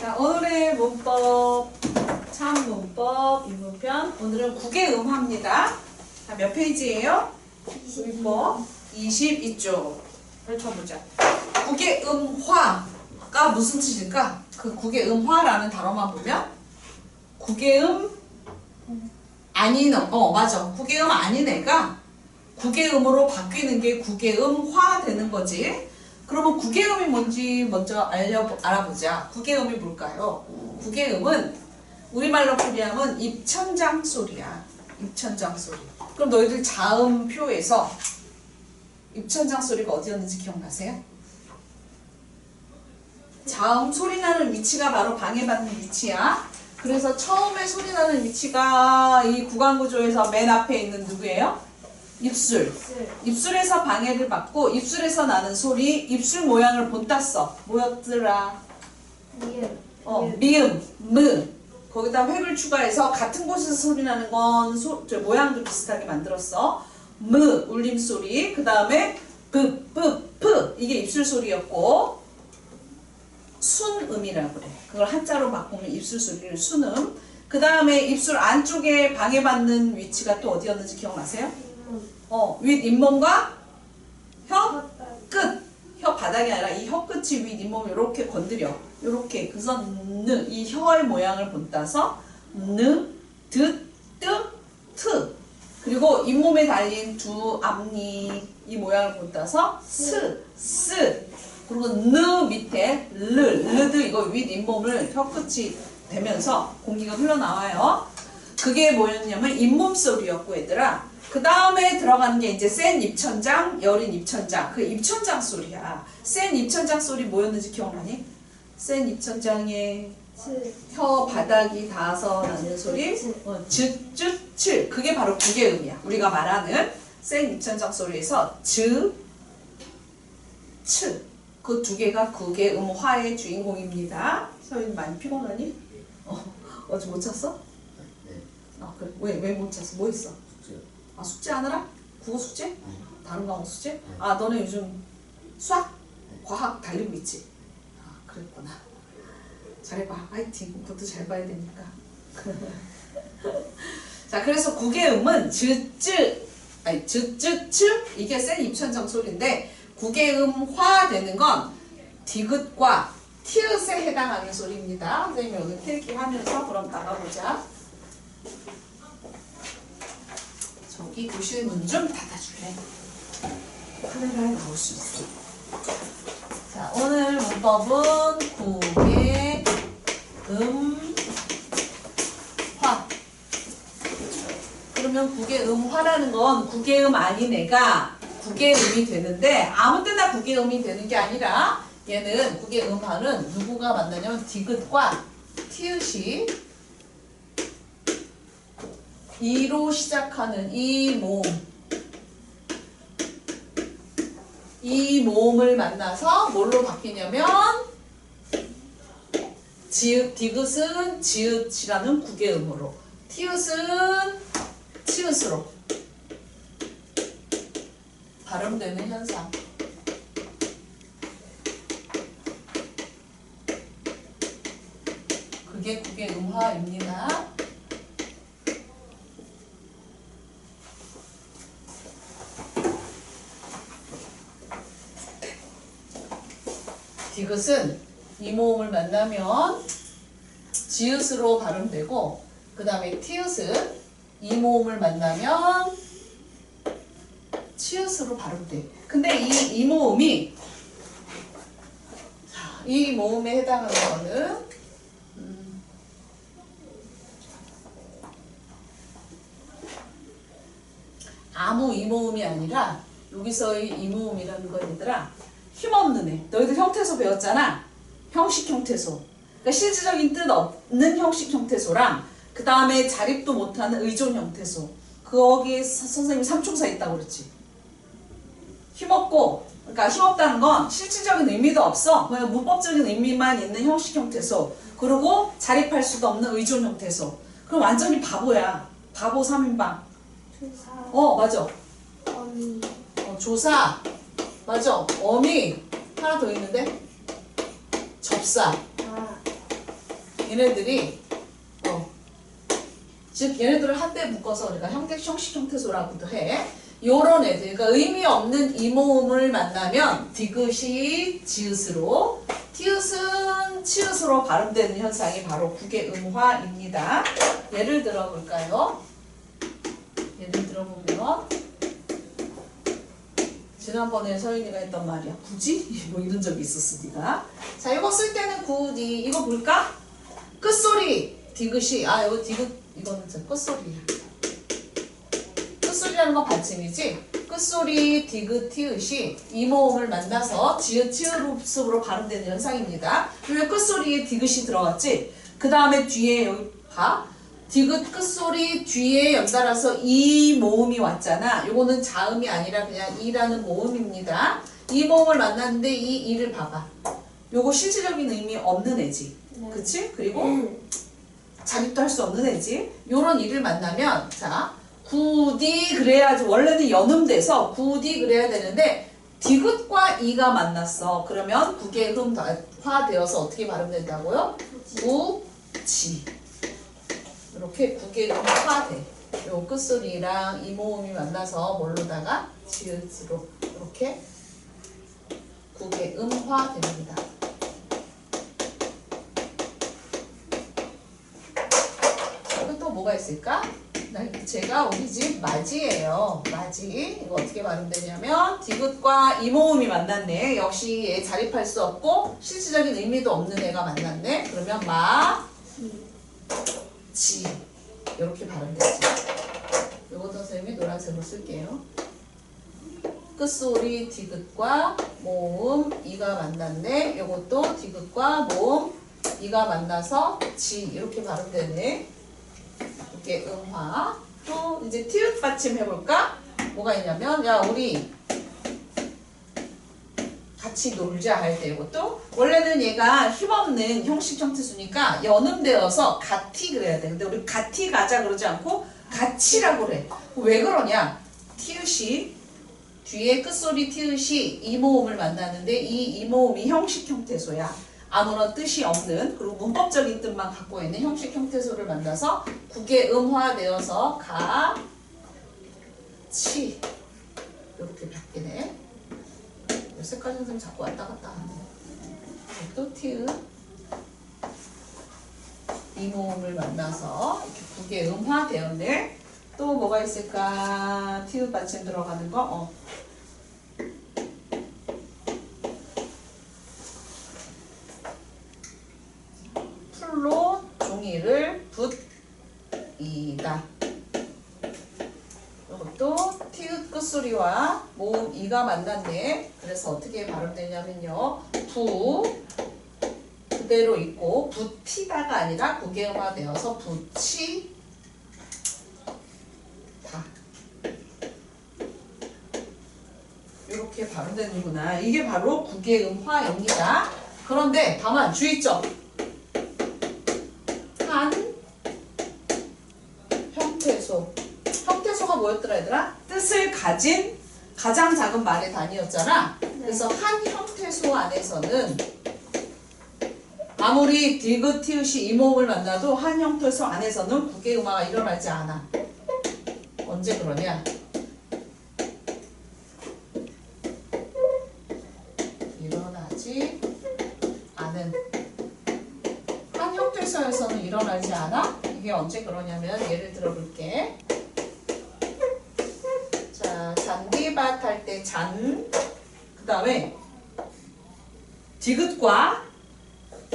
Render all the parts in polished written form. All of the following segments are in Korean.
자, 오늘의 문법, 참문법, 입문편. 오늘은 국외음화입니다. 자, 몇 페이지예요? 22쪽. 펼쳐보자. 국외음화가 무슨 뜻일까? 그 국외음화라는 단어만 보면 국외음 아닌 맞아. 국외음 아닌 애가 국외음으로 바뀌는 게 국외음화 되는 거지. 그러면 국외음이 뭔지 먼저 알아보자. 국외음이 뭘까요? 국외음은 우리말로 풀이하면 입천장 소리야. 입천장 소리. 그럼 너희들 자음표에서 입천장 소리가 어디였는지 기억나세요? 자음 소리 나는 위치가 바로 방해받는 위치야. 그래서 처음에 소리 나는 위치가 이 구강구조에서 맨 앞에 있는 누구예요? 입술. 입술에서 방해를 받고 입술에서 나는 소리, 입술 모양을 본땄어. 뭐였더라? 미음, 무. 거기다 획을 추가해서 같은 곳에서 소리 나는 건 모양도 비슷하게 만들었어. 무, 울림소리. 그 다음에 프. 이게 입술 소리였고 순음이라고 그래. 그걸 한자로 바꾸면 입술 소리를 순음. 그 다음에 입술 안쪽에 방해받는 위치가 또 어디였는지 기억나세요? 윗 잇몸과 혀 끝. 혀 바닥이 아니라 이 혀 끝이 윗 잇몸을 이렇게 건드려. 이렇게. 그래서 이 혀의 모양을 본따서 트. 그리고 잇몸에 달린 두 앞니 이 모양을 본따서 스. 그리고 밑에 르드 이거 윗 잇몸을 혀 끝이 되면서 공기가 흘러나와요. 그게 뭐였냐면 잇몸 소리였고 얘들아. 그 다음에 들어가는 게 이제 센 입천장, 여린 입천장. 그 입천장 소리야. 센 입천장 소리 뭐였는지 기억나니? 센 입천장에 혀 바닥이 닿아서 나는 소리. 즈. 그게 바로 국외음이야. 우리가 말하는 센 입천장 소리에서 즈, 츠. 그 두 개가 국외음화의 주인공입니다. 서윤 많이 피곤하니? 어제 못 잤어? 네. 그래. 왜 못 잤어? 뭐 했어? 숙제요. 숙제 하느라? 국어 숙제? 네. 다른 과목 숙제? 네. 너네 요즘 수학? 네. 과학 달리고 있지? 그랬구나. 잘해봐. 화이팅. 그것도 잘 봐야 되니까. 자, 그래서 국외음은 즈, 츠 이게 센 입천장 소리인데 국외음화 되는 건 디귿과 티읕에 해당하는 소리입니다. 선생님이 오늘 필기하면서 그럼 나가보자. 저기 교실 문 좀 닫아줄래? 카메라에 나올 수 있어. 자, 오늘 문법은 국외음화. 그러면 국외음화라는 건 국외음 아닌 애가 국외음이 되는데 아무 때나 국외음이 되는 게 아니라 얘는 국외음화는 누구가 만나냐면 디귿과 티읕이 이로 시작하는 이 모음을 만나서 뭘로 바뀌냐면 디귿은 지읒이라는 국외음으로 티읕은 치읒으로 발음되는 현상. 그게 국외음화입니다. 디귿은 이 모음을 만나면 지읒으로 발음되고 그 다음에 티읕은 이 모음을 만나면 치읒으로 발음돼. 근데 이 모음이 이 모음에 해당하는 거는 아무 이 모음이 아니라 여기서의 이 모음이라는 건 얘들아 힘없는 애. 너희들 형태소 배웠잖아. 형식 형태소. 그러니까 실질적인 뜻 없는 형식 형태소랑 그 다음에 자립도 못하는 의존 형태소. 거기에 선생님이 삼총사 있다고 그랬지. 힘없고, 그러니까 힘없다는 건 실질적인 의미도 없어. 그냥 문법적인 의미만 있는 형식 형태소. 그리고 자립할 수도 없는 의존 형태소. 그럼 완전히 바보야. 바보 3인방. 조사. 맞아. 어미. 조사. 맞아. 어미. 하나 더 있는데? 접사. 얘네들이 즉 얘네들을 한데 묶어서 우리가 형식 형태소라고도 해. 요런 애들, 그러니까 의미 없는 이모음을 만나면 디귿이 지읒으로, 티읕은 치읒으로 발음되는 현상이 바로 국의 음화입니다. 예를 들어 볼까요? 예를 들어 보면 지난번에 서윤이가 했던 말이야. 굳이? 뭐 이런 적이 있었어, 니가. 자, 이거 쓸 때는 굳이 이거 볼까? 끝소리 디귿이 이거 디귿 이거는 진짜 끝소리야. 끝소리라는 건 받침이지. 끝소리 디귿 티읕이 이모음을 만나서 지읒 치읒으로 발음되는 현상입니다. 왜 끝소리에 디귿이 들어갔지? 그 다음에 뒤에 여기 봐. 디귿 끝소리 뒤에 연달아서 이 모음이 왔잖아. 요거는 자음이 아니라 그냥 이라는 모음입니다. 이 모음을 만났는데 이 이를 봐봐. 요거 실질적인 의미 없는 애지. 그치? 그리고 자립도 할 수 없는 애지. 요런 이를 만나면 자 굳이 그래야지. 원래는 연음돼서 굳이 그래야 되는데 디귿과 이가 만났어. 그러면 국의 음화되어서 어떻게 발음된다고요? 구지. 이렇게 국의 음화돼. 요 끝소리랑 이 모음이 만나서 뭘로다가 지읒으로 이렇게 국의 음화됩니다. 그리고 또 뭐가 있을까? 제가 우리 집 맞이예요. 맞이. 이거 어떻게 발음되냐면 디귿과 이 모음이 만났네. 역시 얘 자립할 수 없고 실질적인 의미도 없는 애가 만났네. 그러면 지 이렇게 발음되지. 요것도 선생님이 노란색으로 쓸게요. 끝소리 디귿과 모음 이가 만났네. 요것도 디귿과 모음 이가 만나서 지 이렇게 발음되네. 이렇게 음화. 또 이제 티읕 받침 해볼까? 뭐가 있냐면 야 우리 같이 놀자 할 때 이것도 원래는 얘가 힘없는 형식 형태수니까 연음되어서 같이 그래야 돼. 근데 우리 같이 가자 그러지 않고 같이라고 그래. 왜 그러냐? 티읕이 뒤에 끝소리 티읕이 이 모음을 만나는데 이 모음이 형식 형태소야. 아무런 뜻이 없는 그리고 문법적인 뜻만 갖고 있는 형식 형태소를 만나서 국의 음화되어서 치 이렇게 바뀌네. 색깔 선생님 자꾸 왔다 갔다 하네. 또 티읕 이 모음을 만나서 이렇게 국의 음화되었네. 또 뭐가 있을까? 티읕 받침 들어가는 거. 풀로 종이를 붓이다. 이것도 티읕 끝소리와 모음 이가 만났네. 그래서 어떻게 발음되냐면요. 그대로 있고 붓히다가 아니라 국의음화되어서 붓히다. 이렇게 발음되는구나. 이게 바로 국의음화입니다. 그런데 다만 주의점. 한 형태소. 형태소가 뭐였더라 얘들아? 뜻을 가진 가장 작은 말의 단위였잖아. 그래서 한 형태소 안에서는 아무리 디귿, 티읕이 이 모음을 만나도 한 형태소 안에서는 국의 음화가 일어나지 않아. 언제 그러냐? 일어나지 않은. 한 형태소에서는 일어나지 않아? 이게 언제 그러냐면 예를 들어 볼게. 자, 잔디밭 할 때 잔, 그 다음에 디귿과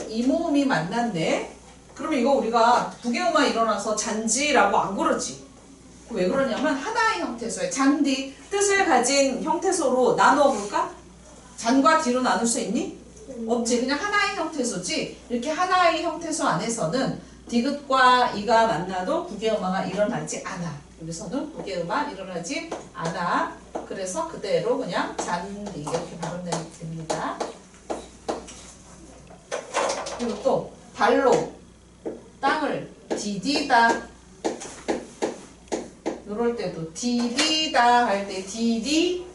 이 모음이 만났네. 그러면 이거 우리가 국의 음화 일어나서 잔지라고 안 그러지. 왜 그러냐면 하나의 형태소에 잔디 뜻을 가진 형태소로 나누어 볼까? 잔과 디로 나눌 수 있니? 없지. 그냥 하나의 형태소지. 이렇게 하나의 형태소 안에서는 디귿과 이가 만나도 국의 음화가 일어나지 않아. 여기서는 국의 음화 일어나지 않아. 그래서 그대로 그냥 잔디 이렇게 발음됩니다. 그리고 또 발로 땅을 디디다. 이럴 때도 디디다 할 때 디디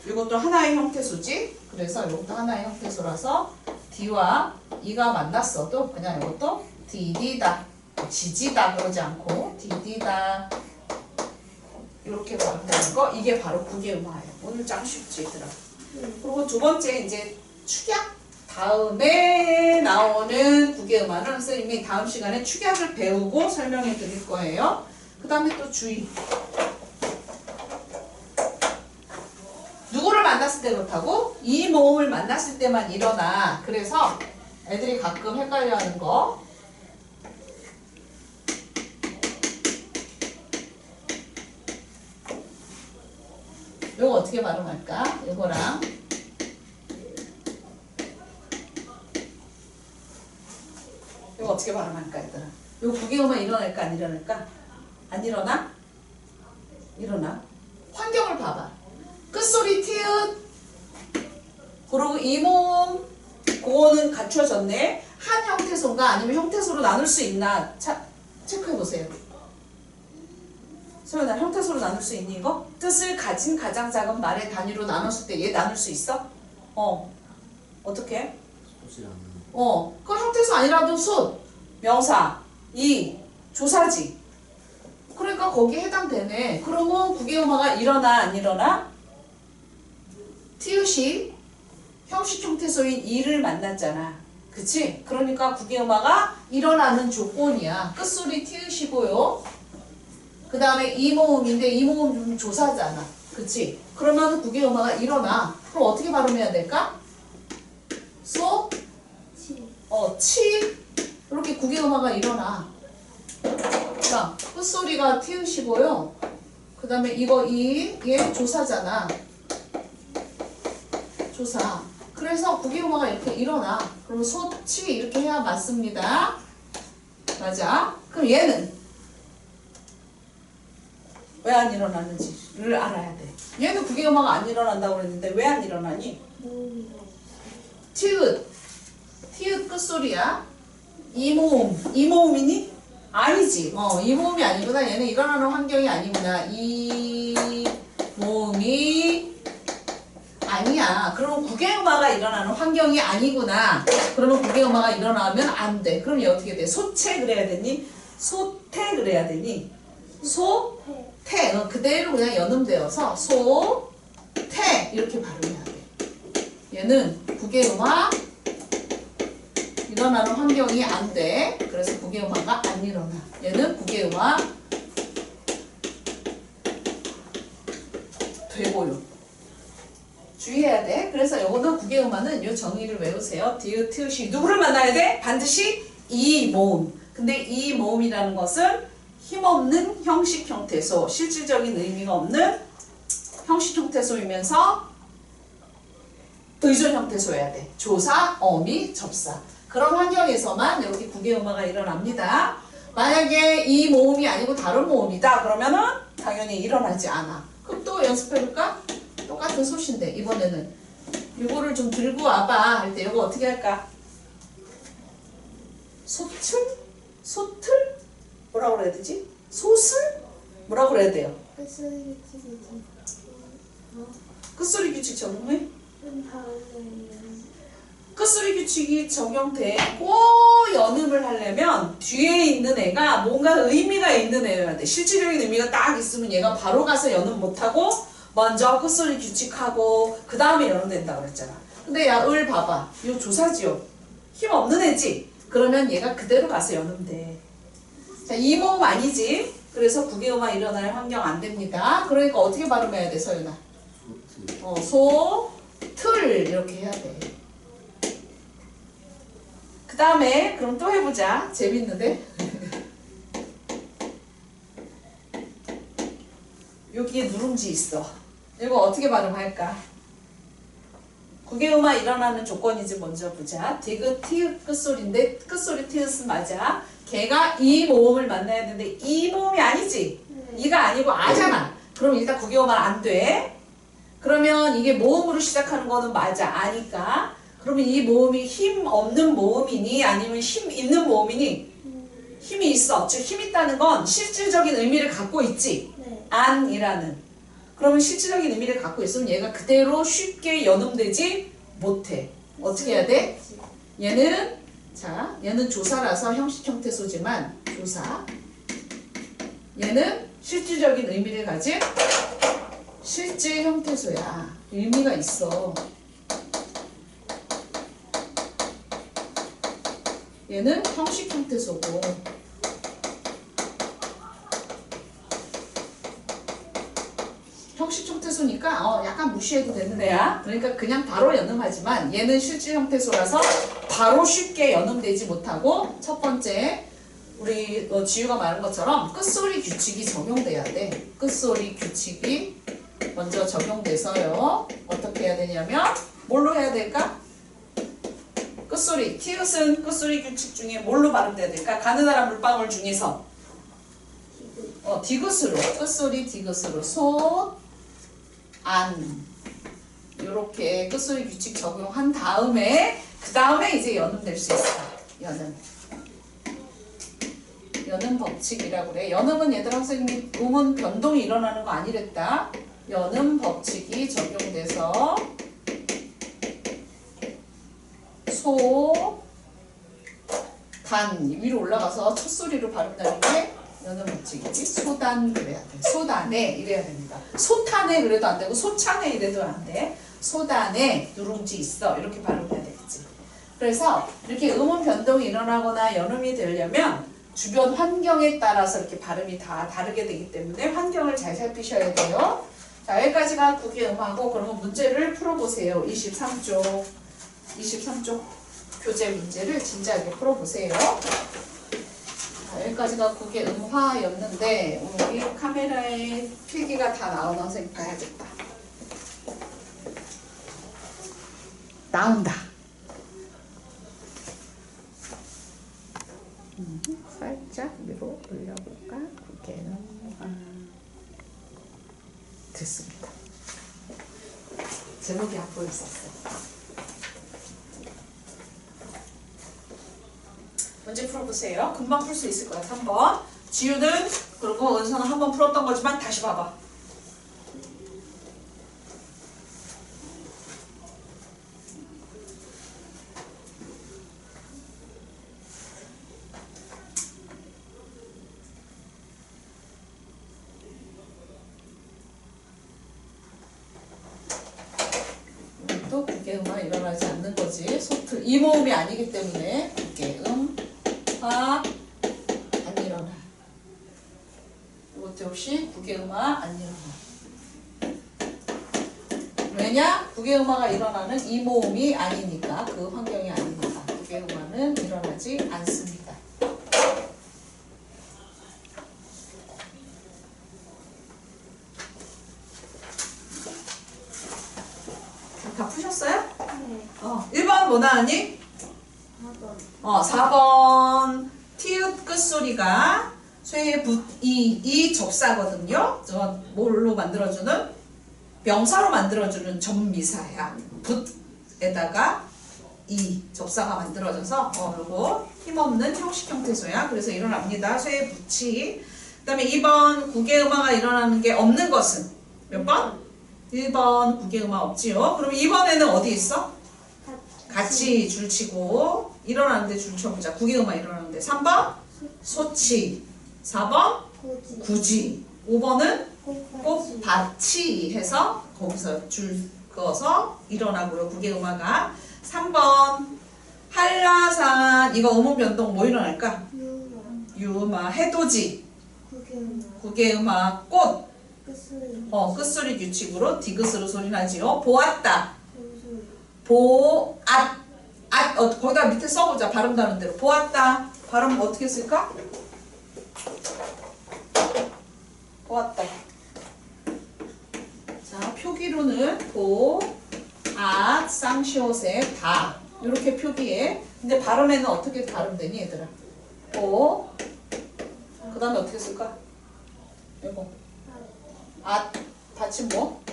이것도 하나의 형태소지. 그래서 이것도 하나의 형태소라서 D와 E가 만났어도 그냥 이것도 디디다. 지지다 그러지 않고 디디다. 이렇게 발음되는 거 이게 바로 국외음화예요. 오늘 짱 쉽지 얘들아. 그리고 두 번째 이제 축약 다음에 나오는 국외음화는 선생님이 다음 시간에 축약을 배우고 설명해 드릴 거예요. 그 다음에 또 주의. 누구를 만났을 때 그렇다고? 이 모음을 만났을 때만 일어나. 그래서 애들이 가끔 헷갈려하는 거. 이거 어떻게 발음할까? 이거랑 이거 어떻게 발음할까 얘들아? 이거 국외음화 일어날까 안 일어날까? 안 일어나? 일어나. 환경을 봐봐. 끝소리 티읕. 그리고 이 모음 그거는 갖춰졌네. 한 형태소인가 아니면 형태소로 나눌 수 있나? 체크해 보세요. 소연아, 형태소로 나눌 수 있니 이거? 뜻을 가진 가장 작은 말의 단위로 나눴을 때 얘 나눌 수 있어? 어떻게? 그 형태소 아니라도 숫, 명사, 조사지. 그러니까 거기에 해당되네. 그러면 국외음화가 일어나 안 일어나? 티읕이 형식 형태소인 이를 만났잖아. 그치? 그러니까 국외음화가 일어나는 조건이야. 끝소리 티읕이고요. 그 다음에 이 모음인데 이 모음 좀 조사잖아. 그치? 그러면 국외음화가 일어나. 그럼 어떻게 발음해야 될까? 소, 치. 이렇게 국외음화가 일어나. 자, 끝소리가 티읕이고요. 그 다음에 이거 얘 조사잖아. 조사. 그래서 국외음화가 이렇게 일어나. 그럼 소, 치 이렇게 해야 맞습니다. 맞아. 그럼 얘는 왜 안 일어나는지를 알아야 돼. 얘는 국외음화가 안 일어난다고 그랬는데 왜 안 일어나니? 티읕 끝소리야. 이 모음이니? 아니지. 이 모음이 아니구나. 얘는 일어나는 환경이 아니구나. 이 모음이 아니야. 그러면 국외음화가 일어나는 환경이 아니구나. 그러면 국외음화가 일어나면 안 돼. 그럼 얘 어떻게 돼? 소태 그래야 되니? 소태 그래야 되니? 소태. 그대로 그냥 연음되어서 소태 이렇게 발음해야 돼. 얘는 국외음화 일어나는 환경이 안 돼. 그래서 국외음화가 안 일어나. 얘는 국외음화 되고요. 주의해야 돼. 그래서 요거는 국외음화는 요 정의를 외우세요. 디귿, 티읕이 누구를 만나야 돼? 반드시 이 모음. 근데 이 모음이라는 것은 힘없는 형식 형태소, 실질적인 의미가 없는 형식 형태소이면서 의존 형태소여야 돼. 조사, 어미, 접사. 그런 환경에서만 이렇게 국외음화가 일어납니다. 만약에 이 모음이 아니고 다른 모음이다 그러면은 당연히 일어나지 않아. 그럼 또 연습해볼까? 똑같은 소시인데 이번에는 이거를 좀 들고 와봐 할 때 이거 어떻게 할까? 소틀? 소틀? 뭐라고 그래야 되지? 소슬? 뭐라고 그래야 돼요? 끝소리 규칙 적용해? 끝소리 규칙이 적용되고 연음을 하려면 뒤에 있는 애가 뭔가 의미가 있는 애여야 돼. 실질적인 의미가 딱 있으면 얘가 바로 가서 연음 못하고 먼저 끝소리 규칙하고 그 다음에 연음된다고 그랬잖아. 근데 야, 을 봐봐. 이거 조사지요. 힘 없는 애지? 그러면 얘가 그대로 가서 연음돼. 자, 이 모음 아니지? 그래서 국외음화 일어날 환경 안 됩니다. 그러니까 어떻게 발음해야 돼, 서윤아? 소, 틀 이렇게 해야 돼. 그 다음에 그럼 또 해보자. 재밌는데? 여기에 누룽지 있어. 이거 어떻게 발음할까? 국외음화 일어나는 조건이지 먼저 보자. 디귿, 티읕 끝소리인데 끝소리 티읕은 맞아. 걔가 이 모음을 만나야 되는데 이 모음이 아니지? 이가 아니고 아잖아. 그럼 일단 국외음화 안 돼. 그러면 이게 모음으로 시작하는 거는 맞아. 아니까. 그러면 이 모음이 힘 없는 모음이니 아니면 힘 있는 모음이니? 힘이 있어. 즉 힘 있다는 건 실질적인 의미를 갖고 있지. 안이라는. 그러면 실질적인 의미를 갖고 있으면 얘가 그대로 쉽게 연음되지 못해. 어떻게 해야 돼? 얘는 자, 얘는 조사라서 형식 형태소지만 조사. 얘는 실질적인 의미를 가진 실질 형태소야. 의미가 있어. 얘는 형식 형태소고. 형식 형태소니까 약간 무시해도 되는 애야. 그러니까 그냥 바로 연음하지만 얘는 실질 형태소라서 바로 쉽게 연음되지 못하고 첫 번째 우리 지우가 말한 것처럼 끝소리 규칙이 적용돼야 돼. 끝소리 규칙이 먼저 적용돼서요. 어떻게 해야 되냐면 뭘로 해야 될까? 끝소리. 티읕은 끝소리 규칙 중에 뭘로 발음돼야 될까? 가느다란 물방울 중에서 디귿으로. 끝소리 디귿으로. 소, 안. 요렇게 끝소리 규칙 적용한 다음에 그 다음에 이제 연음될 수 있어. 연음. 연음 법칙이라고 그래. 연음은 얘들아 선생님이 음은 변동이 일어나는 거 아니랬다. 연음 법칙이 적용돼서 소, 단 위로 올라가서 첫 소리로 발음나는 게 연음 법칙이지. 소단 그래야 돼. 소단에 이래야 됩니다. 소탄에 그래도 안 되고 소찬에 이래도 안 돼. 소단에 누룽지 있어. 이렇게 발음해야 되겠지. 그래서 이렇게 음은 변동이 일어나거나 연음이 되려면 주변 환경에 따라서 이렇게 발음이 다 다르게 되기 때문에 환경을 잘 살피셔야 돼요. 자, 여기까지가 국외음하고 그러면 문제를 풀어보세요. 23쪽. 23쪽 교재 문제를 진지하게 풀어보세요. 자, 여기까지가 국외음화였는데 우리 카메라에 필기가 다 나오나 선생님 봐야겠다. 나온다. 살짝 위로 올려볼까? 국외음화 됐습니다. 제목이 안 보였었어요. 문제 풀어보세요. 금방 풀 수 있을 거야. 3번. 지우는 그리고 은서는 한번 풀었던 거지만 다시 봐봐. 또 국외음화 일어나지 않는 거지. 소트 이 모음이 아니기 때문에 국외음화 안 일어나. 이것도 역시 국외음화 안 일어나. 왜냐? 국외음화가 일어나는 이 모음이 아니니까, 그 환경이 아니니까 국외음화는 일어나지 않습니다. 다 푸셨어요? 네. 1번 뭐 나왔니? 4번. 4번 티읕 끝소리가 쇠, 붓, 이 접사거든요. 저 뭘로 만들어주는? 명사로 만들어주는 접미사야. 붓에다가 이 접사가 만들어져서 요거 힘없는 형식 형태소야. 그래서 일어납니다. 쇠, 붓이. 그 다음에 2번 국외음화가 일어나는 게 없는 것은 몇 번? 1번 국외음화 없지요. 그럼 2번에는 어디 있어? 같이 줄치고 일어나는데 줄쳐보자. 국외음화 일어나는데 3번 소치, 4번 구지, 5번은 꽃밭이 해서 거기서 줄 그어서 일어나고요. 국외음화가 3번 한라산. 이거 음운 변동 뭐 일어날까? 유음화. 해돋이 국외음화. 꽃 끝소리 규칙으로 디귿으로 소리 나지요. 보았다. 거기다 밑에 써보자. 발음 다른 대로. 보았다. 발음 어떻게 쓸까? 보았다. 자, 표기로는 쌍시옷에 다. 이렇게 표기해. 근데 발음에는 어떻게 발음되니, 얘들아? 그 다음에 어떻게 쓸까? 이거. 받침 뭐?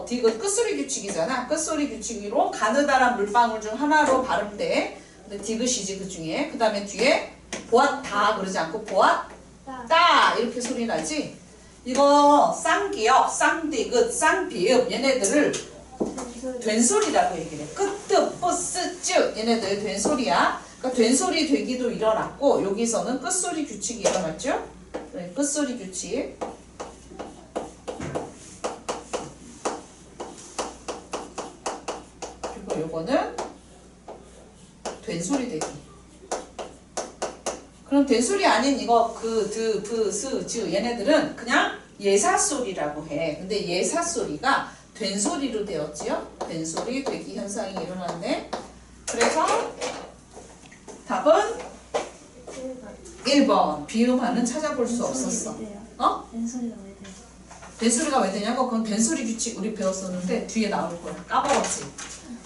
디귿 끝소리 규칙이잖아. 끝소리 규칙으로 가느다란 물방울 중 하나로 발음돼. 근데 디귿이지 그 중에. 그 다음에 뒤에 보았다 그러지 않고 보았다 이렇게 소리 나지. 이거 쌍기역, 쌍디귿, 쌍비읍 얘네들을 된소리라고 얘기를 해. 끄뜨, 뿌스, 쯔 얘네들 된소리야. 그러니까 된소리 되기도 일어났고 여기서는 끝소리 규칙이 일어났죠. 네, 끝소리 규칙. 그리고 요거는 된소리 되기. 그럼 된소리 아닌 이거 그, 드, 브, 스, 즈 얘네들은 그냥 예사소리라고 해. 근데 예사소리가 된소리로 되었지요? 된소리 되기 현상이 일어났네. 그래서 답은 1번. 비음하는 찾아볼 수 없었어. 어? 된소리가 왜 돼요? 된소리가 왜 되냐고? 그건 된소리 규칙 우리 배웠었는데 뒤에 나올 거야. 까먹었지?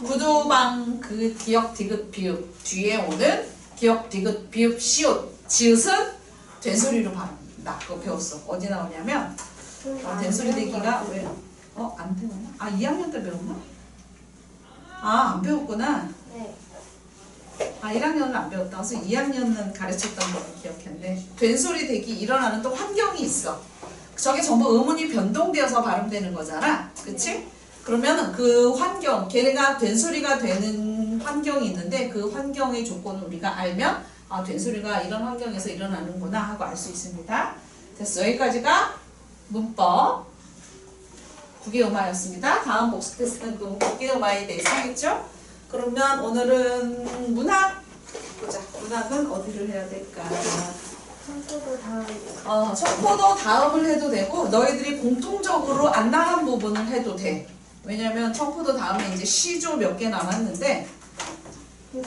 구두방 그 기역 디귿 비읍 뒤에 오는 기역 디귿 비읍 시옷 지읒은 된소리로 바른다. 그거 배웠어. 어디 나오냐면 된소리 되기가 왜? 안 배웠나? 2학년 때 배웠나? 안 배웠구나. 네. 1학년은 안 배웠다. 그래서 2학년은 가르쳤던 거 기억했는데 된소리 되기 일어나는 또 환경이 있어. 저게 전부 음운이 변동되어서 발음되는 거잖아. 그치? 그러면은 그 환경, 걔네가 된소리가 되는 환경이 있는데 그 환경의 조건을 우리가 알면 된소리가 이런 환경에서 일어나는구나 하고 알 수 있습니다. 됐어. 여기까지가 문법 9개음화였습니다. 다음 복습 테스트는 또 9개음화에 대해서 하겠죠? 그러면 오늘은 문학 보자. 문학은 어디를 해야 될까? 청소도 다 척포도 다음을 해도 되고 너희들이 공통적으로 안 나간 부분을 해도 돼. 왜냐면 척포도 다음에 이제 시조 몇 개 남았는데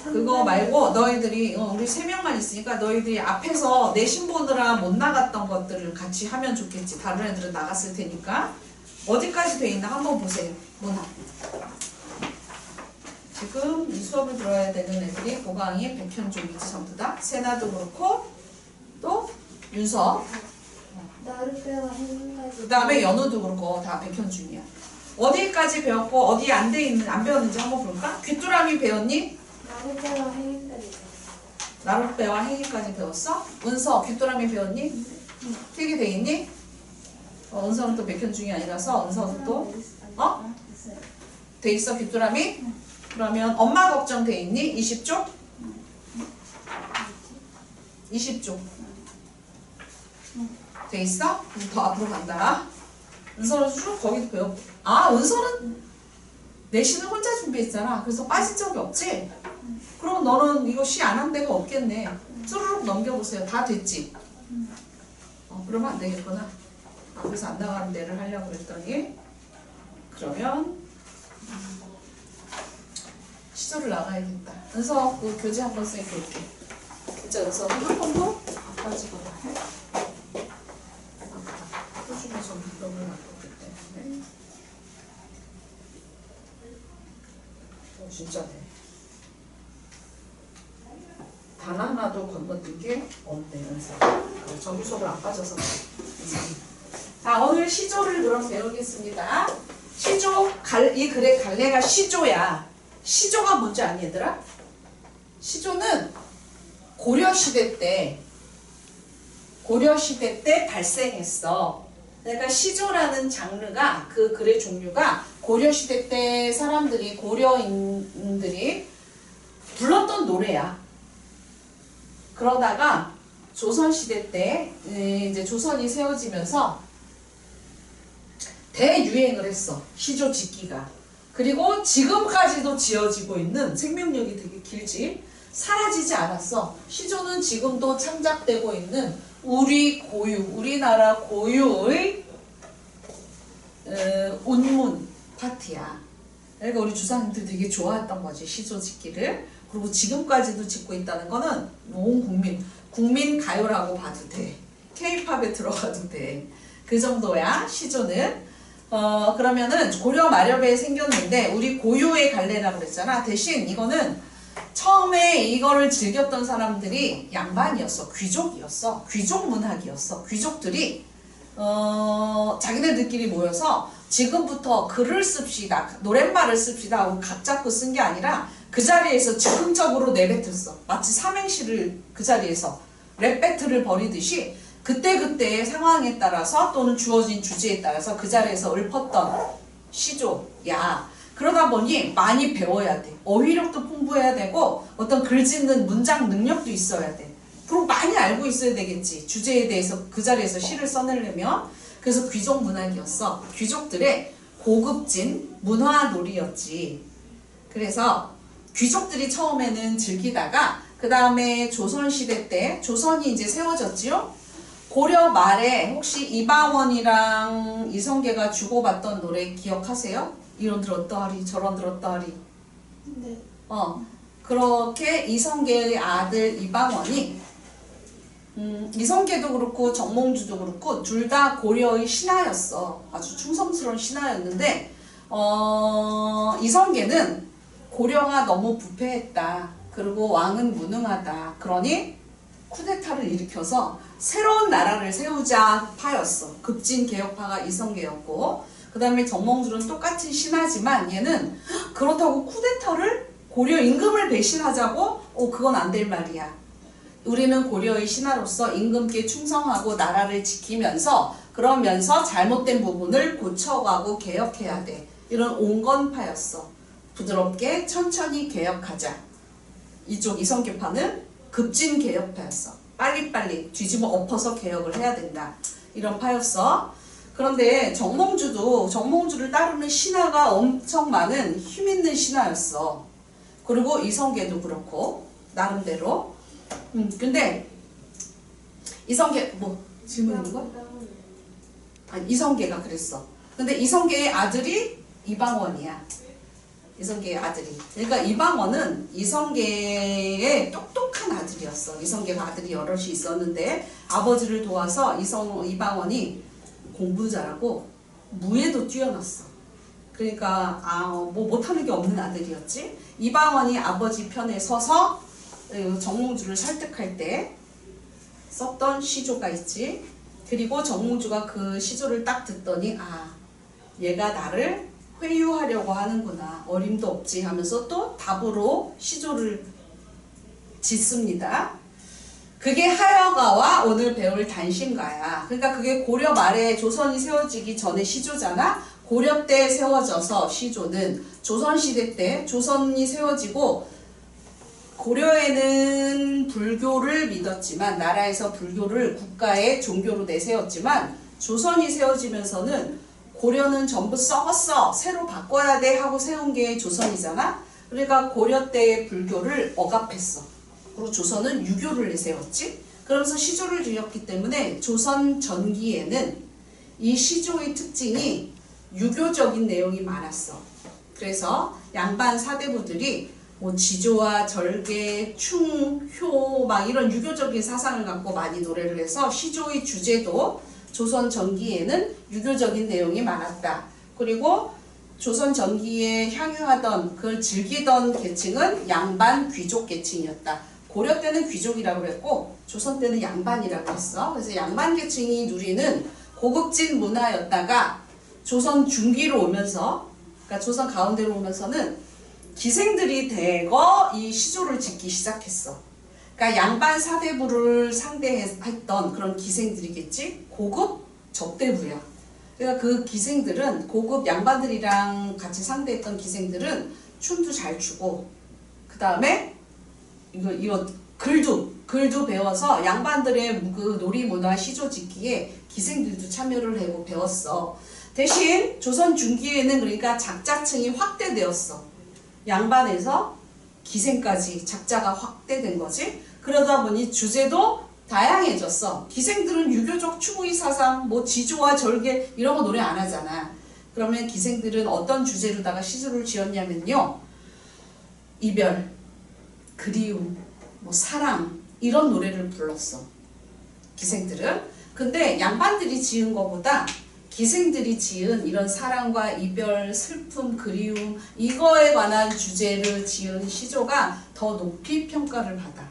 그거 말고 너희들이 우리 3명만 있으니까 너희들이 앞에서 내신 보느라 못 나갔던 것들을 같이 하면 좋겠지. 다른 애들은 나갔을 테니까. 어디까지 돼 있나 한번 보세요. 문학. 지금 이 수업을 들어야 되는 애들이 고강이, 백현종이지 전부 다. 세나도 그렇고 또 윤서. 나르페와 행운까지. 그 다음에 연우도 그렇고 다 백현중이야. 어디까지 배웠고 어디 안 배웠는지 한번 볼까? 귀뚜라미 배웠니? 나르페와 행운까지. 나룻배와 행위까지 배웠어? 은서 귀뚜라미 배웠니? 필기 돼 있니? 은서는 또 백현중이 아니라서 은서는 또 됐어요. 돼 있어 귀뚜라미? 그러면 엄마 걱정 돼 있니? 20쪽? 20쪽 돼 있어? 그럼 더 앞으로 간다. 은서는 쭉 거기도 배워. 은서는 내신을 혼자 준비했잖아. 그래서 빠진 적이 없지? 그럼 너는 이거 시 안 한 데가 없겠네. 쭈르륵 넘겨보세요. 다 됐지? 그러면 안 되겠구나. 그래서 안 나가는 데를 하려고 그랬더니 그러면 시조를 나가야겠다. 은서 그 교재 한번 쌤 볼게. 진짜 은서는 한 번도 안 빠지고 해. 꾸준히 좀 너무 나쁘기 때문에. 진짜네. 단 하나도 건너뛴 게 없네, 은서. 정규 수업을 안 빠져서. 자, 오늘 시조를 그럼 배우겠습니다. 시조, 이 글의 갈래가 시조야. 시조가 뭔지 아니, 얘들아? 시조는 고려시대 때 발생했어. 그러니까 시조라는 장르가, 그 글의 종류가 고려시대 때 사람들이, 고려인들이 불렀던 노래야. 그러다가 조선시대 때, 이제 조선이 세워지면서 대유행을 했어. 시조 짓기가. 그리고 지금까지도 지어지고 있는 생명력이 되게 길지. 사라지지 않았어. 시조는 지금도 창작되고 있는 우리나라 고유의 운문 파트야. 그러니까 우리 조상님들 되게 좋아했던 거지. 시조 짓기를. 그리고 지금까지도 짓고 있다는 거는 온 국민 가요라고 봐도 돼. K-팝에 들어가도 돼. 그 정도야 시조는. 그러면은 고려 말엽에 생겼는데 우리 고유의 갈래라고 그랬잖아. 대신 이거는 처음에 이거를 즐겼던 사람들이 양반이었어. 귀족이었어. 귀족 문학이었어. 귀족들이 자기네들끼리 모여서 지금부터 글을 씁시다, 노랫말을 씁시다 하고 각 잡고 쓴 게 아니라 그 자리에서 즉흥적으로 내뱉었어. 마치 삼행시를 그 자리에서 랩 배틀을 벌이듯이 그때그때의 상황에 따라서 또는 주어진 주제에 따라서 그 자리에서 읊었던 시조야. 그러다 보니 많이 배워야 돼. 어휘력도 풍부해야 되고 어떤 글 짓는 문장 능력도 있어야 돼. 그리고 많이 알고 있어야 되겠지. 주제에 대해서 그 자리에서 시를 써내려면. 그래서 귀족 문학이었어. 귀족들의 고급진 문화놀이였지. 그래서 귀족들이 처음에는 즐기다가 그 다음에 조선시대 때 조선이 이제 세워졌지요. 고려 말에 혹시 이방원이랑 이성계가 주고받던 노래 기억하세요? 이런들 어떠하리 저런들 어떠하리. 네. 그렇게 이성계의 아들 이방원이 이성계도 그렇고 정몽주도 그렇고 둘 다 고려의 신하였어. 아주 충성스러운 신하였는데 이성계는 고려가 너무 부패했다. 그리고 왕은 무능하다. 그러니 쿠데타를 일으켜서 새로운 나라를 세우자 파였어. 급진 개혁파가 이성계였고 그 다음에 정몽주는 똑같은 신하지만 얘는 그렇다고 쿠데타를 고려 임금을 배신하자고? 그건 안 될 말이야. 우리는 고려의 신하로서 임금께 충성하고 나라를 지키면서 그러면서 잘못된 부분을 고쳐가고 개혁해야 돼. 이런 온건파였어. 부드럽게 천천히 개혁하자. 이쪽 이성계파는 급진 개혁파였어. 빨리빨리 뒤집어 엎어서 개혁을 해야 된다. 이런 파였어. 그런데 정몽주를 따르는 신하가 엄청 많은 힘있는 신하였어. 그리고 이성계도 그렇고 나름대로. 근데 이성계 뭐 질문 있는 거? 이성계가 그랬어. 근데 이성계의 아들이 이방원이야. 이성계의 아들이. 그러니까 이방원은 이성계의 똑똑한 아들이었어. 이성계가 아들이 여럿이 있었는데 아버지를 도와서 이방원이 공부 잘하고 무예도 뛰어났어. 그러니까 뭐 못하는 게 없는 아들이었지. 이방원이 아버지 편에 서서 정몽주를 설득할 때 썼던 시조가 있지. 그리고 정몽주가 그 시조를 딱 듣더니 얘가 나를 회유하려고 하는구나. 어림도 없지 하면서 또 답으로 시조를 짓습니다. 그게 하여가와 오늘 배울 단신가야. 그러니까 그게 고려 말에 조선이 세워지기 전에 시조잖아. 고려 때 세워져서 시조는 조선시대 때 조선이 세워지고 고려에는 불교를 믿었지만 나라에서 불교를 국가의 종교로 내세웠지만 조선이 세워지면서는 고려는 전부 썩었어. 새로 바꿔야 돼 하고 세운 게 조선이잖아. 그러니까 고려 때의 불교를 억압했어. 그리고 조선은 유교를 내세웠지. 그러면서 시조를 지었기 때문에 조선 전기에는 이 시조의 특징이 유교적인 내용이 많았어. 그래서 양반 사대부들이 뭐 지조와 절개, 충, 효 막 이런 유교적인 사상을 갖고 많이 노래를 해서 시조의 주제도 조선 전기에는 유교적인 내용이 많았다. 그리고 조선 전기에 향유하던 그걸 즐기던 계층은 양반 귀족 계층이었다. 고려 때는 귀족이라고 했고 조선 때는 양반이라고 했어. 그래서 양반 계층이 누리는 고급진 문화였다가 조선 중기로 오면서, 그러니까 조선 가운데로 오면서는 기생들이 대거 이 시조를 짓기 시작했어. 그러니까 양반 사대부를 상대했던 그런 기생들이겠지. 고급 접대부야. 그러니까 그 기생들은 고급 양반들이랑 같이 상대했던 기생들은 춤도 잘 추고 그 다음에 이거 글도 배워서 양반들의 그 놀이문화 시조 짓기에 기생들도 참여를 하고 배웠어. 대신 조선 중기에는 그러니까 작자층이 확대되었어. 양반에서 기생까지 작자가 확대된 거지. 그러다 보니 주제도 다양해졌어. 기생들은 유교적 추구의 사상, 뭐 지조와 절개 이런 거 노래 안 하잖아. 그러면 기생들은 어떤 주제로다가 시조를 지었냐면요. 이별, 그리움, 뭐 사랑 이런 노래를 불렀어. 기생들은. 근데 양반들이 지은 거보다 기생들이 지은 이런 사랑과 이별, 슬픔, 그리움 이거에 관한 주제를 지은 시조가 더 높이 평가를 받아.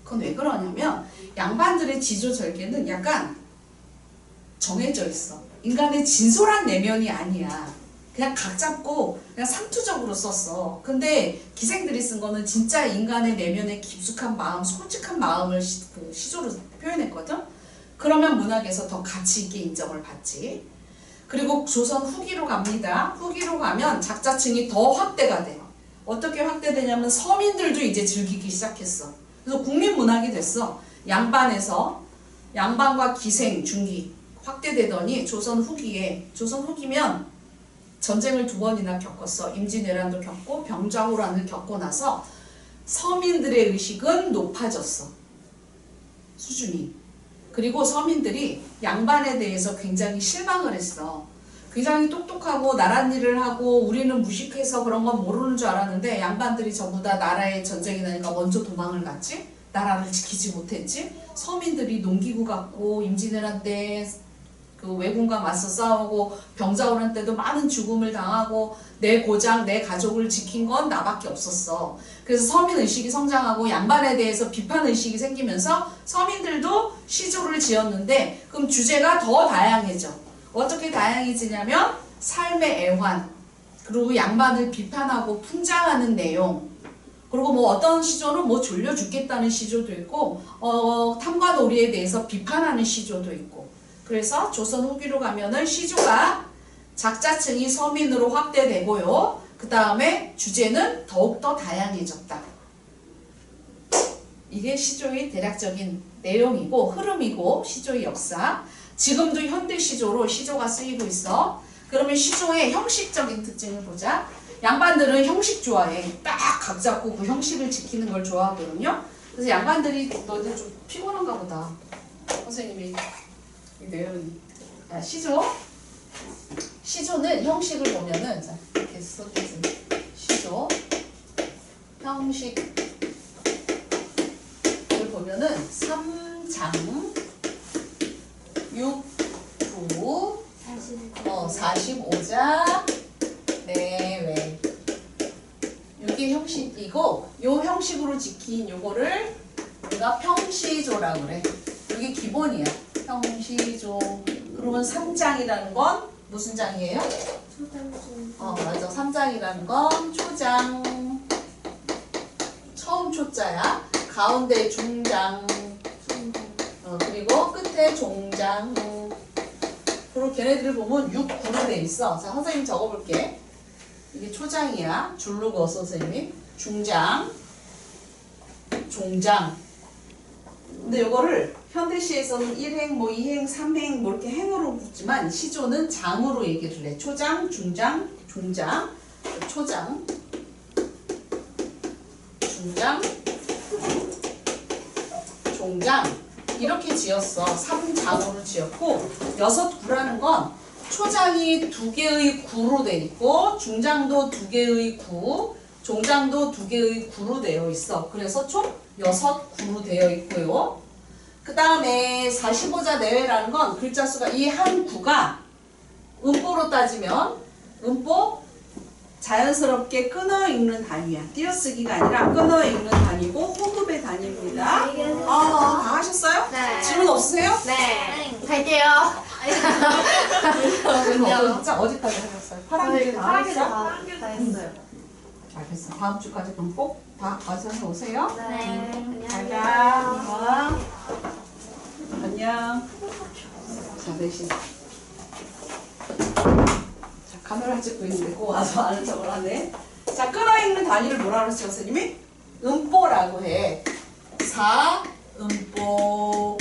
그건 왜 그러냐면 양반들의 지조 절개는 약간 정해져 있어. 인간의 진솔한 내면이 아니야. 그냥 각 잡고 그냥 상투적으로 썼어. 근데 기생들이 쓴 거는 진짜 인간의 내면의 깊숙한 마음, 솔직한 마음을 시조로 표현했거든. 그러면 문학에서 더 가치 있게 인정을 받지. 그리고 조선 후기로 갑니다. 후기로 가면 작자층이 더 확대가 돼. 어떻게 확대되냐면 서민들도 이제 즐기기 시작했어. 그래서 국민문학이 됐어. 양반에서 양반과 기생, 중기 확대되더니 조선 후기면 전쟁을 2번이나 겪었어. 임진왜란도 겪고 병자호란을 겪고 나서 서민들의 의식은 높아졌어. 수준이. 그리고 서민들이 양반에 대해서 굉장히 실망을 했어. 굉장히 똑똑하고 나란 일을 하고 우리는 무식해서 그런 건 모르는 줄 알았는데 양반들이 전부 다 나라에 전쟁이 나니까 먼저 도망을 갔지. 나라를 지키지 못했지. 서민들이 농기구 갖고 임진왜란 때 그 왜군과 맞서 싸우고 병자호란 때도 많은 죽음을 당하고 내 고장, 내 가족을 지킨 건 나밖에 없었어. 그래서 서민의식이 성장하고 양반에 대해서 비판의식이 생기면서 서민들도 시조를 지었는데 그럼 주제가 더 다양해져. 어떻게 다양해지냐면 삶의 애환, 그리고 양반을 비판하고 풍자하는 내용, 그리고 뭐 어떤 시조는 뭐 졸려 죽겠다는 시조도 있고 탐관오리에 대해서 비판하는 시조도 있고. 그래서 조선 후기로 가면은 시조가 작자층이 서민으로 확대되고요. 그 다음에 주제는 더욱더 다양해졌다. 이게 시조의 대략적인 내용이고 흐름이고 시조의 역사. 지금도 현대 시조로 시조가 쓰이고 있어. 그러면 시조의 형식적인 특징을 보자. 양반들은 형식 좋아해. 딱 각 잡고 그 형식을 지키는 걸 좋아하거든요. 그래서 양반들이 너희들 좀 피곤한가 보다. 선생님이 이 내용이. 시조는 형식을 보면은 자 이렇게 써주세요. 시조 형식을 보면은 3장 6부 45자 내외 이게 형식이고 요 형식으로 지킨 요거를 우리가 평시조라고 그래. 이게 기본이야. 평시조. 그러면 3장이라는 건 무슨 장이에요? 맞아. 3장이라는 건 초장. 처음 초자야. 가운데 중장. 그리고 끝에 종장. 그리고 걔네들을 보면 6, 9로 돼 있어. 자, 선생님 적어볼게. 이게 초장이야. 줄로 그어 선생님이. 중장. 종장. 근데 이거를 현대시에서는 1행, 뭐 2행, 3행 뭐 이렇게 행으로 붙지만 시조는 장으로 얘기를 해. 초장, 중장, 종장, 초장, 중장, 종장 이렇게 지었어. 3장으로 지었고 6구라는 건 초장이 2개의 구로 돼 있고 중장도 2개의 구, 종장도 2개의 구로 되어 있어. 그래서 총 6구로 되어 있고요. 그 다음에 45자 내외라는 건 글자 수가 이 한 구가 음보로 따지면 음보 자연스럽게 끊어 읽는 단위야. 띄어쓰기가 아니라 끊어 읽는 단위고 호흡의 단위입니다. 다 하셨어요? 네. 질문 없으세요? 네. 갈게요. 진짜 어디까지 하셨어요? 파란길 다 하셨어요? 다 했어요. 알겠어. 다음 주까지 그럼 꼭 다 와서 오세요. 네. 잘 가. 안녕. 자, 대신. 자, 카메라 찍고 있는데 꼭 와서 아는 척을 하네. 자, 끊어 읽는 단위를 뭐라 그랬죠, 선생님이? 음보라고 해. 사음보.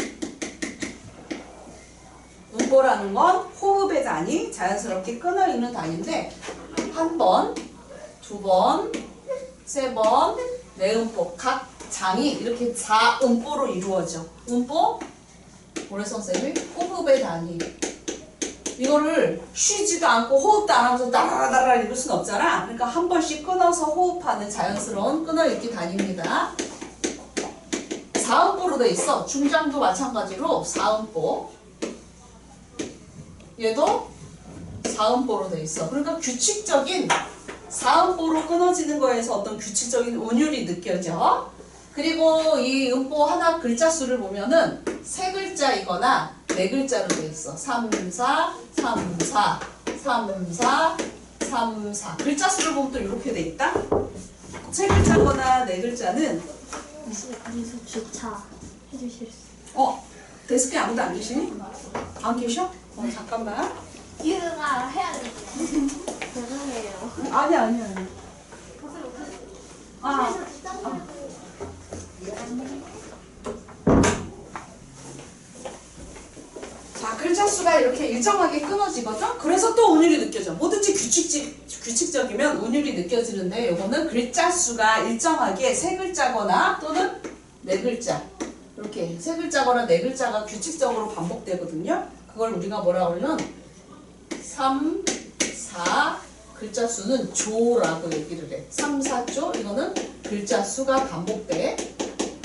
음보라는 건 호흡의 단위, 자연스럽게 끊어 읽는 단위인데 한 번, 2번, 3번, 네음보. 각 장이 이렇게 4음보로 이루어져. 음보, 고래 선생님이 호흡의 단위. 이거를 쉬지도 않고 호흡도 안 하면서 따라따라 읽을 수는 없잖아. 그러니까 한 번씩 끊어서 호흡하는 자연스러운 끊어 읽기 단위입니다. 4음보로 돼 있어. 중장도 마찬가지로 4음보. 얘도 4음보로 돼 있어. 그러니까 규칙적인 4음보로 끊어지는 거에서 어떤 규칙적인 운율이 느껴져. 그리고 이 음보 하나 글자 수를 보면은 3글자이거나 4글자로 돼 있어. 3, 4, 3, 4, 3, 4, 3, 4. 글자 수를 보면 또 이렇게 돼 있다. 3글자거나 4글자는 그래서 주차 해주실 수 데스크에 아무도 안 계시니? 안 계셔? 잠깐만. 유가 해야 돼. 죄송해요. 아니. 아, 자, 글자 수가 이렇게 일정하게 끊어지거든? 그래서 또 운율이 느껴져. 뭐든지 규칙적이면 운율이 느껴지는데 요거는 글자 수가 일정하게 세 글자거나 또는 네 글자. 이렇게 세 글자거나 네 글자가 규칙적으로 반복되거든요. 그걸 우리가 뭐라 그러면 3, 4 글자 수는 조라고 얘기를 해. 3, 4조 이거는 글자 수가 반복돼.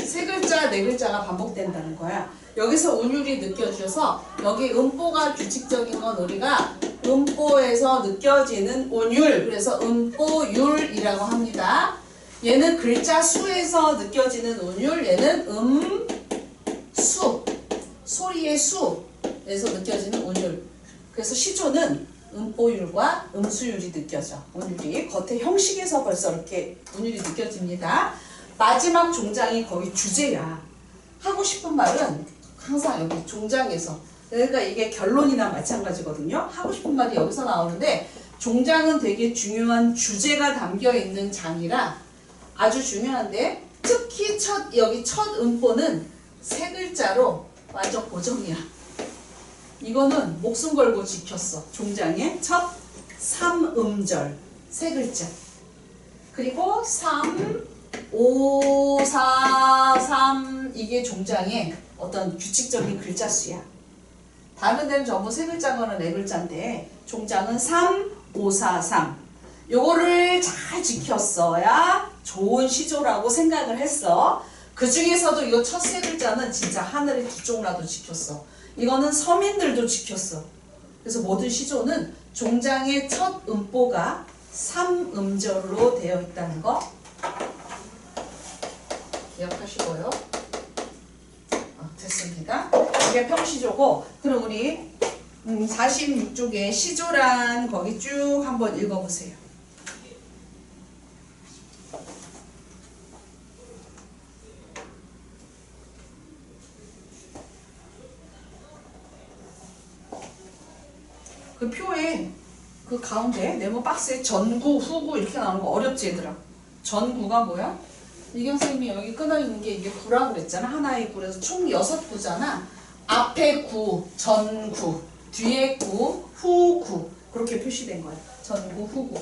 세 글자, 네 글자가 반복된다는 거야. 여기서 운율이 느껴져서 여기 음보가 규칙적인 건 우리가 음보에서 느껴지는 운율, 그래서 음보율이라고 합니다. 얘는 글자 수에서 느껴지는 운율, 얘는 수, 소리의 수에서 느껴지는 운율. 그래서 시조는 음보율과 음수율이 느껴져. 운율이 겉의 형식에서 벌써 이렇게 운율이 느껴집니다. 마지막 종장이 거의 주제야. 하고 싶은 말은 항상 여기 종장에서, 그러니까 이게 결론이나 마찬가지거든요. 하고 싶은 말이 여기서 나오는데 종장은 되게 중요한 주제가 담겨 있는 장이라 아주 중요한데, 특히 여기 첫 음보는 세 글자로 완전 고정이야. 이거는 목숨 걸고 지켰어. 종장의 첫 3음절 세 글자. 그리고 3, 5, 4, 3 이게 종장의 어떤 규칙적인 글자 수야. 다른 데는 전부 세 글자거나 네 글자인데 종장은 3, 5, 4, 3. 요거를 잘 지켰어야 좋은 시조라고 생각을 했어. 그 중에서도 이거 첫 세 글자는 진짜 하늘의 두 쪽라도 지켰어. 이거는 서민들도 지켰어. 그래서 모든 시조는 종장의 첫 음보가 3음절로 되어 있다는 거 기억하시고요. 됐습니다. 이게 평시조고, 그럼 우리 46쪽에 시조란 거기 쭉 한번 읽어보세요. 그 표에 그 가운데 네모 박스에 전구, 후구 이렇게 나오는 거 어렵지 얘들아? 전구가 뭐야? 이경 선생님이 여기 끊어있는 게 이게 구라고 그랬잖아. 하나의 구라서 총 6구잖아. 앞에 구, 전구, 뒤에 구, 후구 그렇게 표시된 거야. 전구, 후구.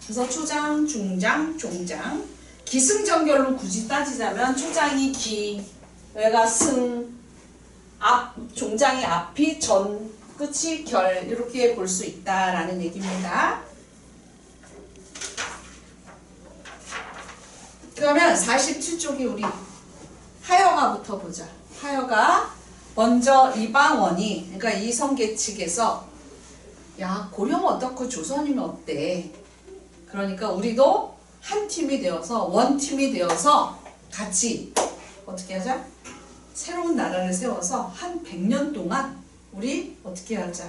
그래서 초장, 중장, 종장. 기승전결로 굳이 따지자면 초장이 기, 외가 승, 종장이 앞이 전, 끝이 결 이렇게 볼 수 있다라는 얘기입니다. 그러면 47쪽이 우리 하여가부터 보자. 하여가 먼저 이방원이, 그러니까 이성계 측에서 야 고려면 어떻고 조선이면 어때? 그러니까 우리도 한 팀이 되어서 원팀이 되어서 같이 어떻게 하자? 새로운 나라를 세워서 한 100년 동안 우리 어떻게 하자?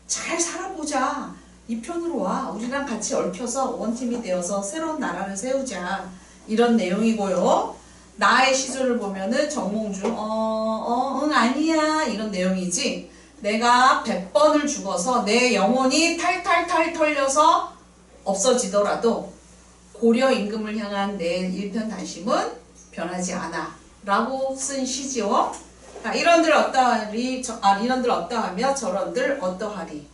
잘 살아보자. 이 편으로 와. 우리랑 같이 얽혀서 원팀이 되어서 새로운 나라를 세우자. 이런 내용이고요. 나의 시조를 보면은 정몽준 응 아니야 이런 내용이지. 내가 100번을 죽어서 내 영혼이 탈탈탈 털려서 없어지더라도 고려 임금을 향한 내 일편단심은 변하지 않아 라고 쓴 시지요. 이런들 어떠하리, 이런들 어떠하며 저런들 어떠하리.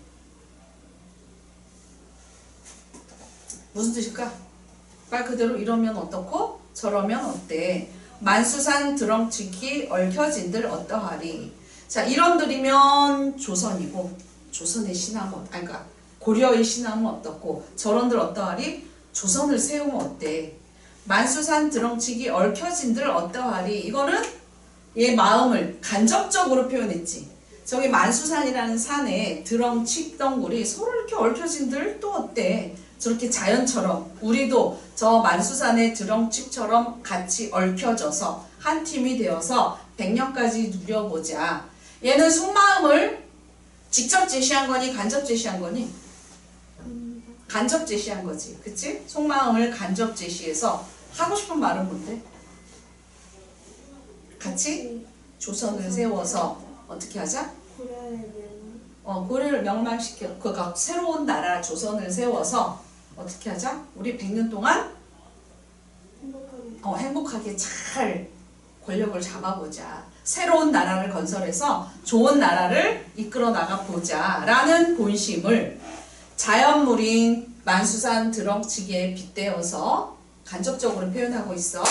무슨 뜻일까? 말 그대로 이러면 어떻고 저러면 어때? 만수산 드렁치기 얽혀진들 어떠하리. 자, 이런들이면 조선이고 조선의 신앙은 그러니까 고려의 신앙은 어떻고 저런들 어떠하리? 조선을 세우면 어때? 만수산 드렁치기 얽혀진들 어떠하리. 이거는 얘 마음을 간접적으로 표현했지. 저기 만수산이라는 산에 드렁치덩굴이 서로 이렇게 얽혀진들 또 어때? 저렇게 자연처럼 우리도 저 만수산의 드렁치처럼 같이 얽혀져서 한 팀이 되어서 100년까지 누려보자. 얘는 속마음을 직접 제시한 거니 간접 제시한 거니? 간접 제시한 거지. 그치? 속마음을 간접 제시해서 하고 싶은 말은 뭔데? 같이 조선을 세워서 어떻게 하자? 고려를 멸망시켜 그니까 새로운 나라 조선을 세워서 어떻게 하자? 우리 100년 동안 행복하게 잘 권력을 잡아보자. 새로운 나라를 건설해서 좋은 나라를 이끌어 나가보자 라는 본심을 자연물인 만수산 드렁치기에 빗대어서 간접적으로 표현하고 있어.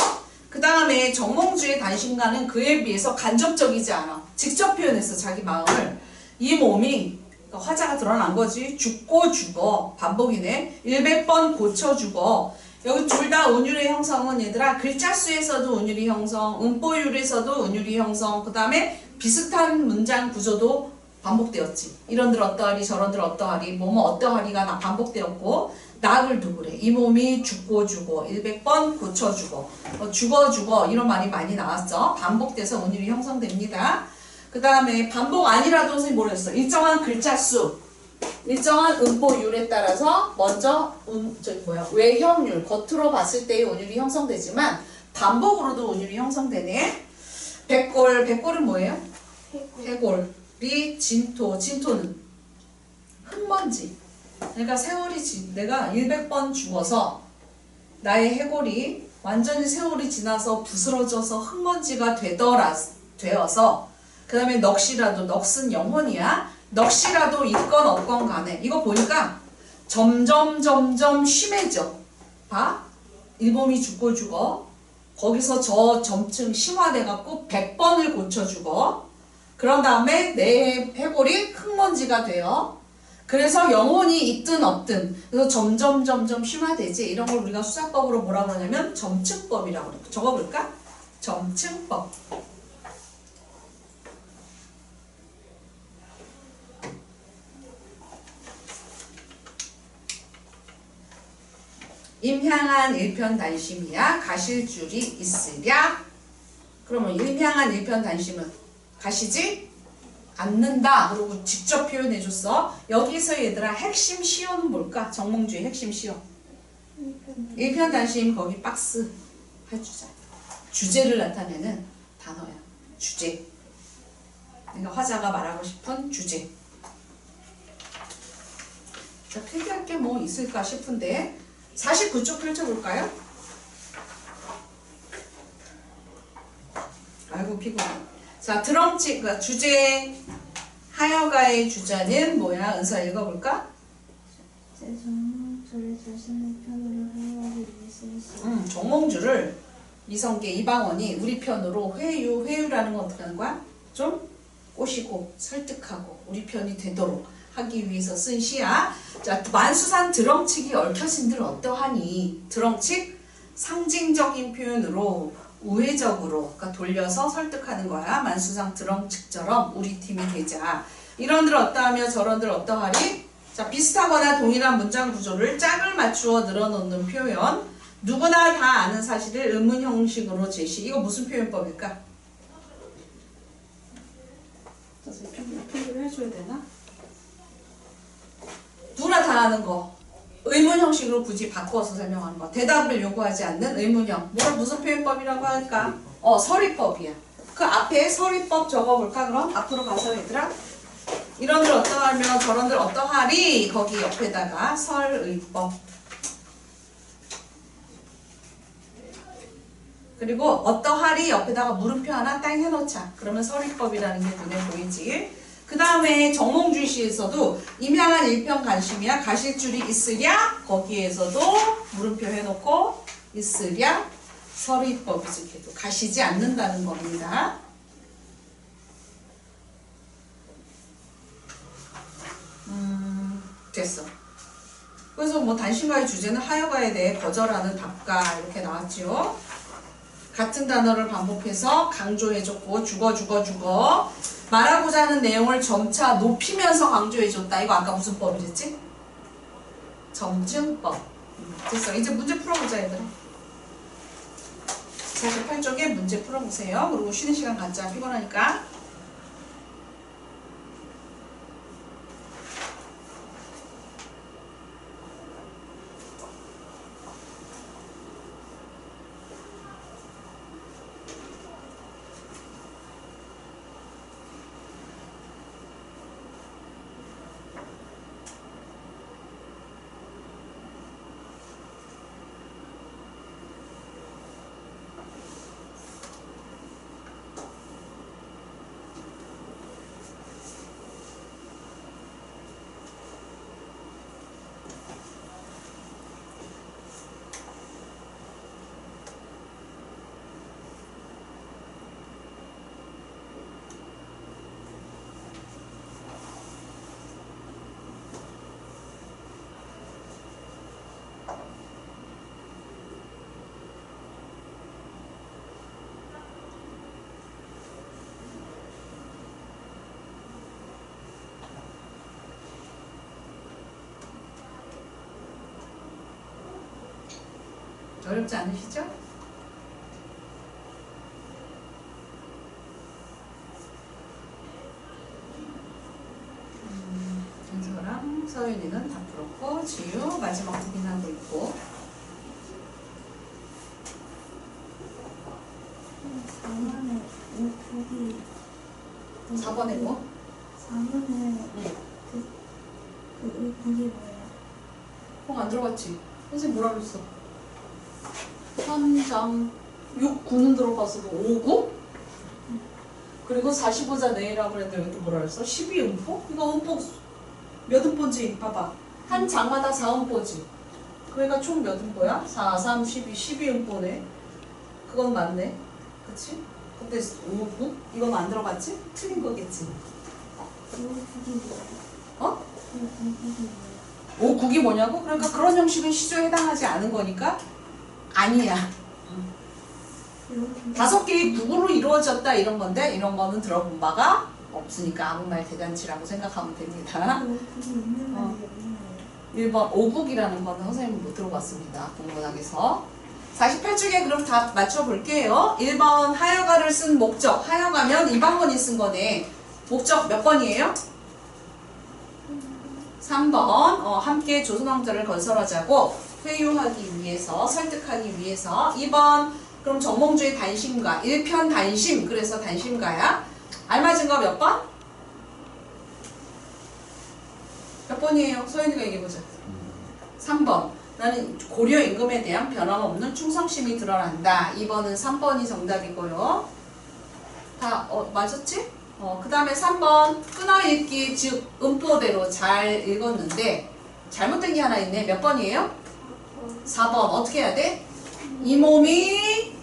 그 다음에 정몽주의 단신가는 그에 비해서 간접적이지 않아. 직접 표현했어, 자기 마음을. 이 몸이, 그러니까 화자가 드러난 거지. 죽고 죽어. 반복이네. 100번 고쳐 죽어. 여기 둘 다 운율의 형성은 얘들아, 글자 수에서도 운율이 형성, 음보율에서도 운율이 형성, 그 다음에 비슷한 문장 구조도 반복되었지. 이런들 어떠하리, 저런들 어떠하리, 뭐뭐 어떠하리가 반복되었고, 낙을 두고 그래. 이 몸이 죽고 죽어. 100번 고쳐 죽어. 죽어 죽어. 이런 말이 많이 나왔어. 반복돼서 운율이 형성됩니다. 그 다음에 반복 아니라도 선생님 뭐랬어? 일정한 글자 수, 일정한 음보율에 따라서 먼저 외형률, 겉으로 봤을 때의 운율이 형성되지만 반복으로도 운율이 형성되네. 백골은 뭐예요? 해골이 진토, 진토는 흙먼지. 그러니까 세월이 내가 100번 죽어서 나의 해골이 완전히 세월이 지나서 부스러져서 흙먼지가 되어서 그 다음에 넋은 영혼이야. 넋이라도 있건 없건 간에 이거 보니까 점점 심해져. 봐? 일몸이 죽고 죽어. 거기서 저 점층 심화돼갖고 100번을 고쳐 죽어. 그런 다음에 내 해골이 흙먼지가 돼요. 그래서 영혼이 있든 없든 그래서 점점 심화되지. 이런 걸 우리가 수사법으로 뭐라고 하냐면 점층법이라고 그래. 적어볼까? 점층법. 임향한 일편단심이야 가실 줄이 있으랴. 그러면 임향한 일편단심은 가시지 않는다. 그리고 직접 표현해줬어. 여기서 얘들아 핵심 시효는 뭘까? 정몽주의 핵심 시효. 일편단심 거기 박스 해주자. 주제를 나타내는 단어야. 주제. 그러니까 화자가 말하고 싶은 주제. 자, 필기할 게 뭐 있을까 싶은데 49쪽 펼쳐볼까요? 아이고 피곤해. 자, 드렁치, 그러니까 주제 하여가의 주자는 뭐야? 은서 읽어볼까? 정몽주를 자신의 편으로 회유하기 위해 정몽주를 이성계 이방원이 우리 편으로 회유라는 건 어떻게 하는 거야? 좀 꼬시고 설득하고 우리 편이 되도록 하기 위해서 쓴 시야. 자, 만수산 드렁치기 얽혀진들 어떠하니? 드렁치 상징적인 표현으로 우회적으로 그러니까 돌려서 설득하는 거야. 만수산 드렁치처럼 우리 팀이 되자. 이런들 어떠하며 저런들 어떠하리? 자, 비슷하거나 동일한 문장 구조를 짝을 맞추어 늘어놓는 표현. 누구나 다 아는 사실을 의문 형식으로 제시. 이거 무슨 표현법일까? 표현을 해줘야 되나? 누구나 다 아는 거. 의문 형식으로 굳이 바꿔서 설명하는 거. 대답을 요구하지 않는 의문형. 무슨 표현법이라고 할까? 서리법이야. 그 앞에 서리법 적어볼까 그럼? 앞으로 가서 얘들아. 이런들 어떠하며 저런들 어떠하리? 거기 옆에다가 설의법. 그리고 어떠하리 옆에다가 물음표 하나 딱 해놓자. 그러면 서리법이라는 게 눈에 보이지. 그 다음에 정몽주의 시에서도 임향한 일편 간심이야. 가실 줄이 있으랴. 거기에서도 물음표 해놓고 있으랴. 서리법이지. 걔도 가시지 않는다는 겁니다. 됐어. 그래서 뭐 단신가의 주제는 하여가에 대해 거절하는 답가 이렇게 나왔죠. 같은 단어를 반복해서 강조해줬고 죽어 말하고자 하는 내용을 점차 높이면서 강조해줬다. 이거 아까 무슨 법이랬지? 점증법. 됐어. 이제 문제 풀어보자 얘들아. 48쪽에 문제 풀어보세요. 그리고 쉬는 시간 갖자. 피곤하니까. 어렵지 않으시죠? 윤서랑 서윤이는 다 풀었고 지유 마지막 확인하고 있고 4번에 거기 4번에 뭐? 4번에 거기 뭐예요? 안 들어갔지? 선생님 뭐라 그랬어? 3장 6, 9는 들어가서 5, 9? 그리고 45자 내라고 그랬는데 여기 또 뭐라 그랬어? 12음포? 이거 음포 몇 음포인지 봐봐. 한 장마다 4음포지. 그러니까 총 몇 음포야? 4, 3, 12, 12음포네. 그건 맞네. 그치? 근데 5, 9? 이건 안 들어갔지? 틀린 거겠지? 거기 뭐예요? 어? 거기 뭐예요? 5, 9이 뭐냐고? 그러니까 그런 형식은 시조에 해당하지 않은 거니까 아니야. 5개의 구구로 이루어졌다 이런 건데 이런 거는 들어본 바가 없으니까 아무 말 대잔치라고 생각하면 됩니다. 거기 있는 말이 없는 거예요? 1번 오국이라는 거는 선생님 못 들어봤습니다. 동문학에서 48쪽에 그럼 다 맞춰볼게요. 1번 하여가를 쓴 목적. 하여가면 2번이 쓴 거네. 목적 몇 번이에요? 3번 함께 조선왕조를 건설하자고 회유하기 위해서 설득하기 위해서 2번 그럼 정몽주의 단심가 1편 단심 그래서 단심가야 알맞은 거 몇 번? 몇 번이에요? 소연이가 얘기해보자 3번 나는 고려 임금에 대한 변함없는 충성심이 드러난다 2번은 3번이 정답이고요 다 맞았지? 그 다음에 3번 끊어읽기 즉 음포대로 잘 읽었는데 잘못된 게 하나 있네 몇 번이에요? 4번 어떻게 해야 돼? 이 몸이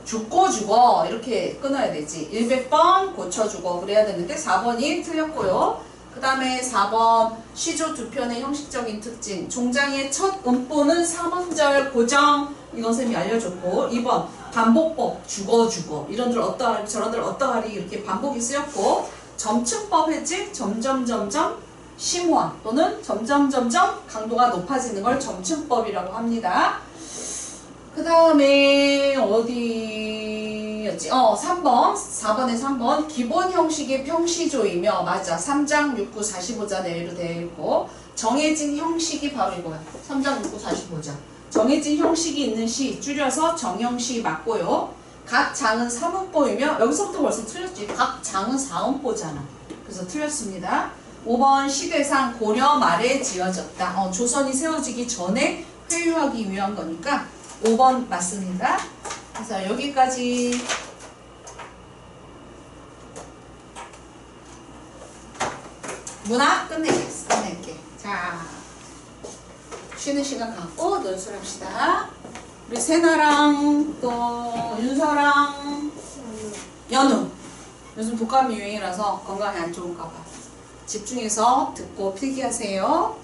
죽고 죽어 이렇게 끊어야 되지 100번 고쳐주고 그래야 되는데 4번이 틀렸고요 그 다음에 4번 시조 두 편의 형식적인 특징 종장의 첫 음보는 3음절 고정 이건 쌤이 알려줬고 2번 반복법 죽어 이런들 어떠하리 저런들 어떠하리 이렇게 반복이 쓰였고 점층법 했지 점점점점 심화 또는 점점점점 강도가 높아지는 걸 점층법이라고 합니다 그 다음에 어디였지? 3번 4번에 3번 기본 형식이 평시조이며 맞아 3장 6, 9, 45자 내외로 되어 있고 정해진 형식이 바로 이거야 3장 6, 9, 45자 정해진 형식이 있는 시 줄여서 정형시 맞고요 각 장은 3음보이며 여기서부터 벌써 틀렸지 각 장은 4음보잖아 그래서 틀렸습니다 5번 시대상 고려 말에 지어졌다 조선이 세워지기 전에 회유하기 위한 거니까 5번 맞습니다. 그래서 여기까지 문학 끝낼게. 자, 쉬는 시간 갖고 논술합시다. 우리 세나랑 또 윤서랑 연우. 요즘 독감이 유행이라서 건강에 안 좋은가 봐. 집중해서 듣고 필기하세요.